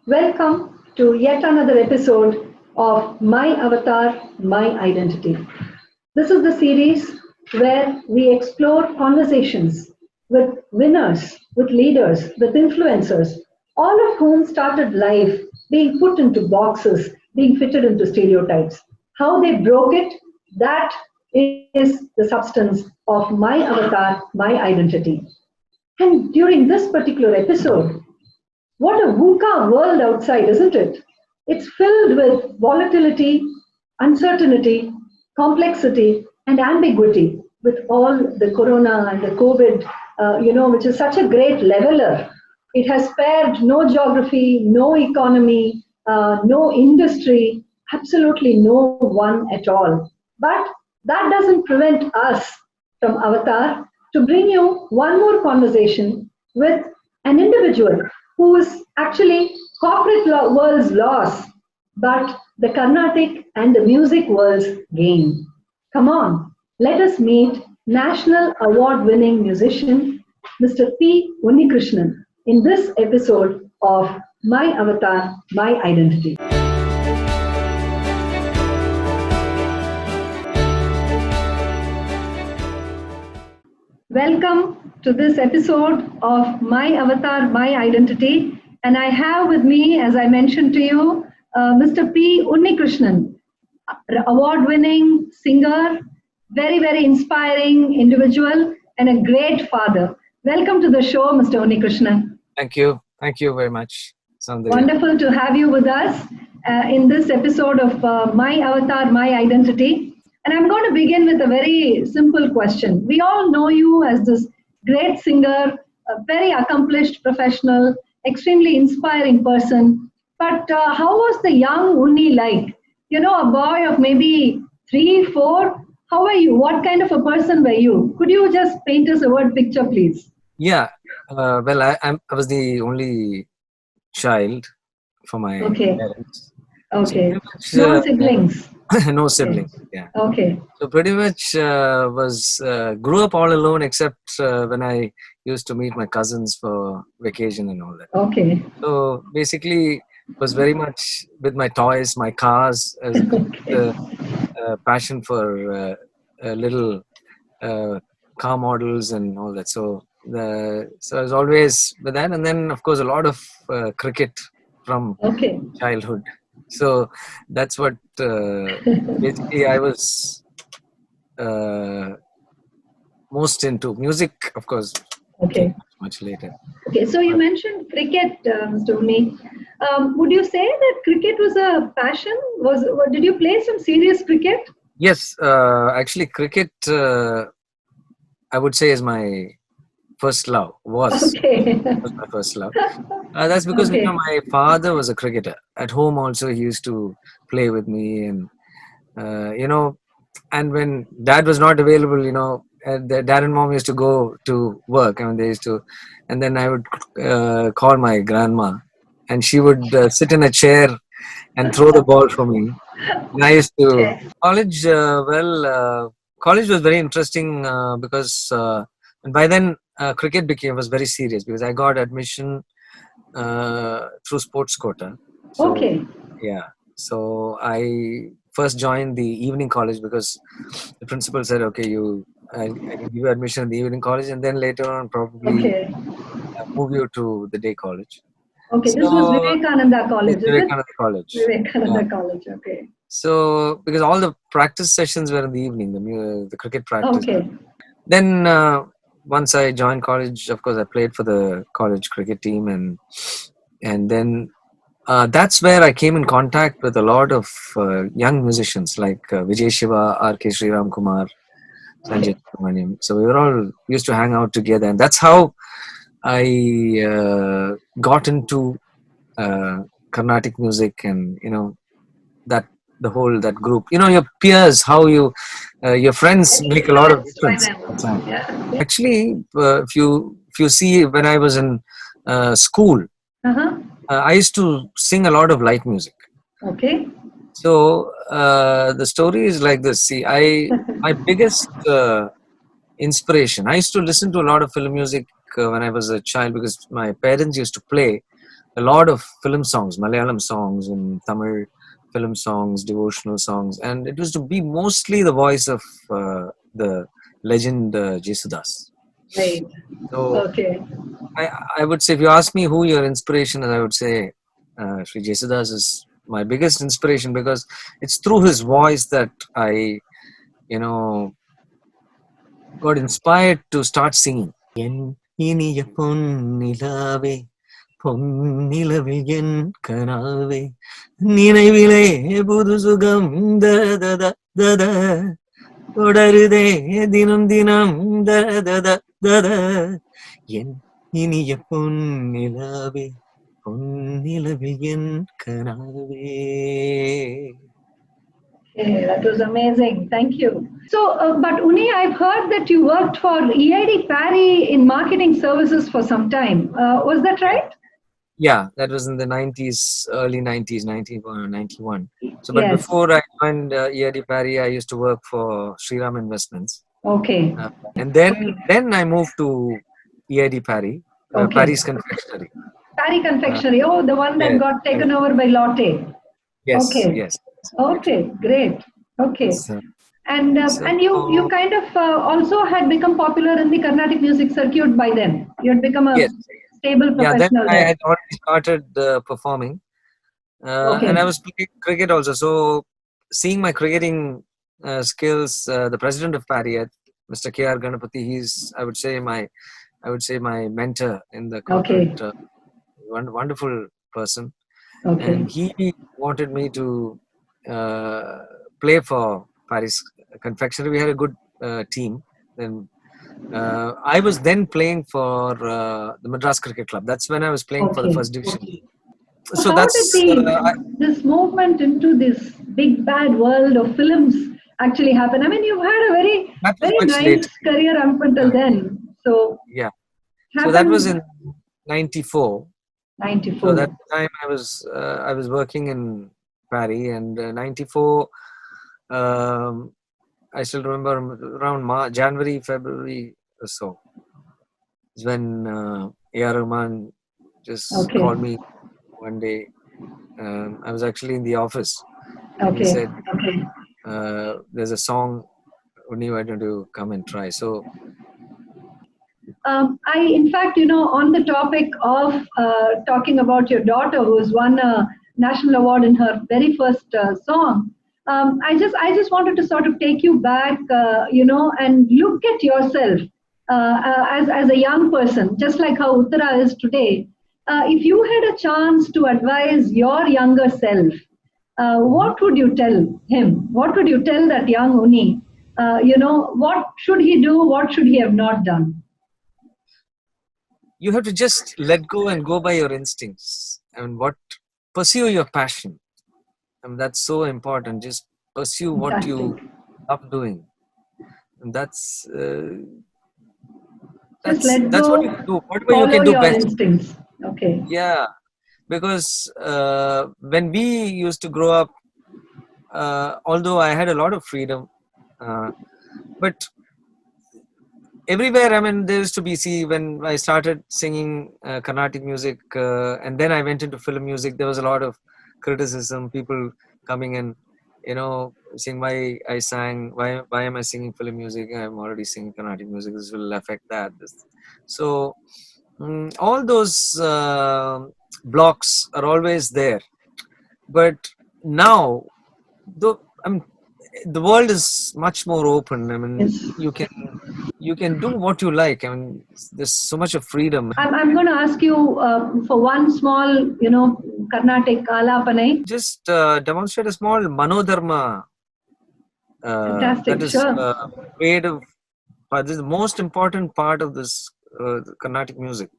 Welcome to yet another episode of My Avatar, My Identity. This is the series where we explore conversations with winners, with leaders, with influencers, all of whom started life being put into boxes, being fitted into stereotypes. How they broke it, that is the substance of My Avatar, My Identity. And during this particular episode, what a VUCA world outside, isn't it? It's filled with volatility, uncertainty, complexity, and ambiguity with all the corona and the COVID, which is such a great leveler. It has spared no geography, no economy, no industry, absolutely no one at all. But that doesn't prevent us from Avatar to bring you one more conversation with an individual who is actually corporate world's loss, but the Carnatic and the music world's gain. Come on, let us meet national award-winning musician Mr. P. Unnikrishnan in this episode of My Avatar, My Identity. Welcome to this episode of My Avatar, My Identity. And I have with me, as I mentioned to you, Mr. P. Unnikrishnan, award-winning singer, very, very inspiring individual, and a great father. Welcome to the show, Mr. Unnikrishnan. Thank you. Thank you very much, Sandhya. Wonderful to have you with us in this episode of My Avatar, My Identity. And I'm going to begin with a very simple question. We all know you as this great singer, a very accomplished professional, extremely inspiring person. But how was the young Unni like? You know, a boy of maybe 3, 4. How were you? What kind of a person were you? Could you just paint us a word picture, please? Yeah. I was the only child for my parents. Okay. So no siblings. No siblings. Okay. Yeah. Okay. So pretty much grew up all alone, except when I used to meet my cousins for vacation and all that. Okay. So basically, was very much with my toys, my cars, as passion for little car models and all that. So I was always with that, and then of course a lot of cricket from childhood. So that's what basically I was most into. Music, of course, much later. Okay, so you mentioned cricket, Mr. Unni. Would you say that cricket was a passion? Did you play some serious cricket? Yes, actually, cricket I would say is my first love. Was my first love. That's because my father was a cricketer. At home also he used to play with me, and and when dad was not available, the dad and mom used to go to work. They used to, and then I would call my grandma, and she would sit in a chair and throw the ball for me. And I used to college. College was very interesting because and by then cricket was very serious because I got admission through sports quota. So, yeah. So I first joined the evening college because the principal said, "Okay, I can give you admission in the evening college, and then later on probably move you to the day college." Okay, so, this was Vivekananda College, Vivekananda College. Vivekananda College, okay. So, because all the practice sessions were in the evening, the cricket practice. Okay. Then once I joined college, of course, I played for the college cricket team, and then that's where I came in contact with a lot of young musicians like Vijay Shiva, R.K. Sriram Kumar, Sanjay Subramaniam. So we used to hang out together, and that's how I got into Carnatic music, and that group. Your peers, how your friends make a lot of difference. Actually, if you see, when I was in school, I used to sing a lot of light music. Okay. So the story is like this. See, my biggest inspiration. I used to listen to a lot of film music when I was a child because my parents used to play a lot of film songs, Malayalam songs and Tamil film songs, devotional songs, and it was to be mostly the voice of the legend Jesudas. Right. So Okay. I would say, if you ask me who your inspiration is, I would say Sri Jesudas is my biggest inspiration, because it's through his voice that I, you know, got inspired to start singing. என் இனிய பொன்னிலாவே பொன்னிலவில் என் கனாவே நினைவிலே புது சுகம் தத தத தொடருதே தினம் தினம் தத தத என் இனிய பொன்னிலாவே பொன்னிலவில் என் கனாவே. Okay, that was amazing. Thank you. So, but Uni, I've heard that you worked for EID Parry in marketing services for some time. Was that right? Yeah, that was in the 90s, early 90s, 1991. So, but Yes. before I joined EID Parry, I used to work for Shriram Investments. Okay. And then I moved to EID Parry, Okay. Parry's Confectionery. Parry Confectionery. Oh, the one that Yes, got taken over by Lotte. Yes, Okay. yes. Okay, great. Okay. So, And you kind of also had become popular in the Carnatic music circuit by then. You had become a yes. stable Yeah, then professional I there. had already started performing, Okay. and I was playing cricket also. So, seeing my cricketing skills, the president of Parry, Mr. K.R. Ganapati, he's I would say my mentor in the corporate. Wonderful person, Okay. and he wanted me to play for Paris Confectionery. We had a good team. Then I was then playing for the Madras Cricket Club. That's when I was playing for the first division. So how that's did this movement into this big bad world of films actually happen? I mean, you've had a very nice later. career up until then. So yeah. So that was in 94. 94. So that time I was working in Parry, and 94. I still remember around January, February or so is when A.R. Rahman just called me one day. I was actually in the office. And he said, there's a song, only why don't you come and try? So in fact, on the topic of talking about your daughter who's won a national award in her very first song, I just wanted to sort of take you back, and look at yourself as a young person, just like how Uttara is today. If you had a chance to advise your younger self, what would you tell him? What would you tell that young Uni? What should he do? What should he have not done? You have to just let go and go by your instincts. I mean, pursue your passion. I mean, that's so important. Just pursue what you love doing, and that's what you can do. Whatever you can do best. Instincts. Okay. Yeah, because when we used to grow up, although I had a lot of freedom, but everywhere, I mean, there used to be, when I started singing Carnatic music, and then I went into film music, there was a lot of criticism, people coming and, saying why I sang, why am I singing film music? I'm already singing Carnatic music, this will affect that. So, all those blocks are always there. But now, the world is much more open. I mean, yes. you can do what you like. I mean, there's so much of freedom. I'm going to ask you for one small, Carnatic Alapanai. Just demonstrate a small Manodharma. Fantastic. That is sure. creative. This is the most important part of this Carnatic music.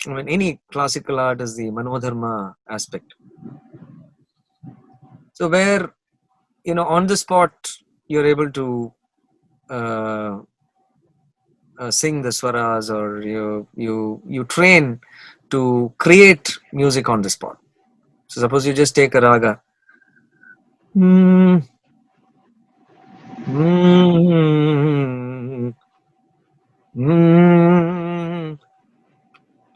I mean, any classical art is the Manodharma aspect. So where, on the spot, you're able to sing the swaras, or you train to create music on the spot. So suppose you just take a raga.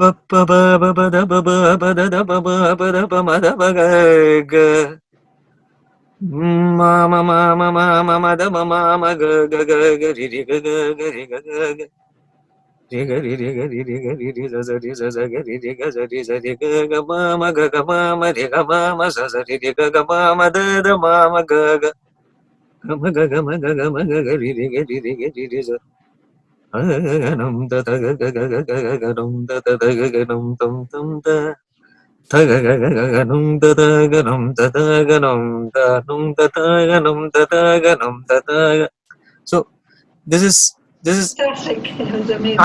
pa ba ba ba da ba ba ba da da ba ba ba da ba ma da ba ga ga. Ma ma ma ma ma ma ma da ma ma ma ga ga ga ga ri ri ga ga ga ri ga ga ga. Ri ga ri ri ga ri ri ga ri ri za ga ri ri ga za ri ga ga ma ga ga ma ri ga ma za ri ri ga ga ma da ma ga ga. Ga ma ga ga ma ga ga ma ga ga ri ri ga ri ri ga ri ri za. Ga num da da ga ga ga ga ga ga num da da ga ga num tum tum da. Da ga ga ga ga num da da ga num da da ga num da num da da ga num da da ga num da da ga. So this is Fantastic. It was I amazing. I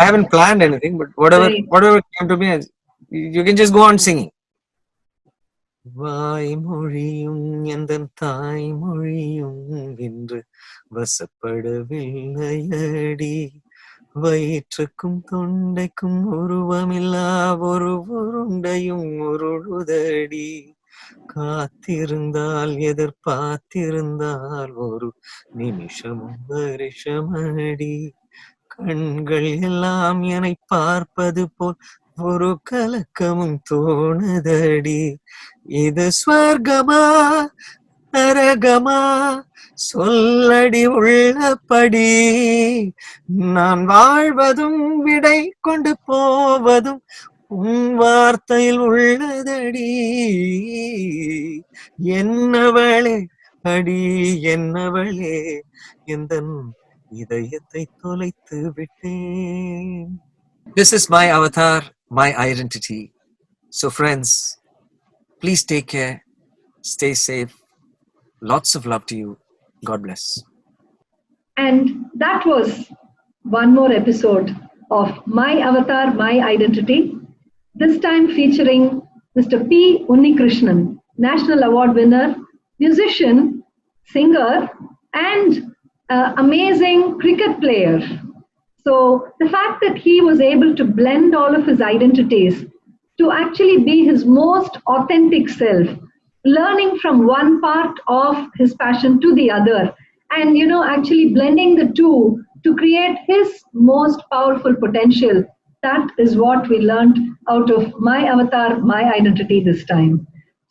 haven't planned anything, but Right. whatever came to me, you can just go on singing. வாய்மொழியும் எந்தன் தாய்மொழியும் என்று வசப்படவில்லையடி வயிற்றுக்கும் தொண்டைக்கும் உருவமில்லா ஒரு உருண்டையும் உருளுதடி காத்திருந்தால் எதிர்பார்த்திருந்தால் ஒரு நிமிஷமும் வருஷமடி கண்கள் எல்லாம் என்னை பார்ப்பது போல் ஒரு கலக்கமும் தோணுதடி இது ஸ்வர்கமா நரகமா சொல்லடி உள்ளபடி நான் வாழ்வதும் விடை கொண்டு போவதும் உன் வார்த்தையில் உள்ளதடி என்னவளே அடி என்னவளே எந்தன் இதயத்தை தொலைத்து விட்டேன். This is my avatar, my identity. So friends, please take care, stay safe. Lots of love to you. God bless. And that was one more episode of My Avatar, My Identity. This time featuring Mr. P. Unnikrishnan, National Award winner, musician, singer, and amazing cricket player. So the fact that he was able to blend all of his identities to actually be his most authentic self, learning from one part of his passion to the other, and actually blending the two to create his most powerful potential. That is what we learned out of My Avatar, My Identity this time.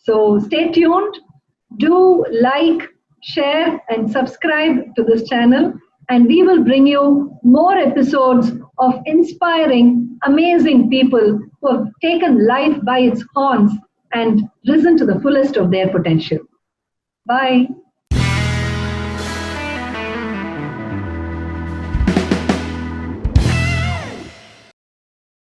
So stay tuned, do like, share, and subscribe to this channel, and we will bring you more episodes of inspiring, amazing people who have taken life by its horns and risen to the fullest of their potential. Bye.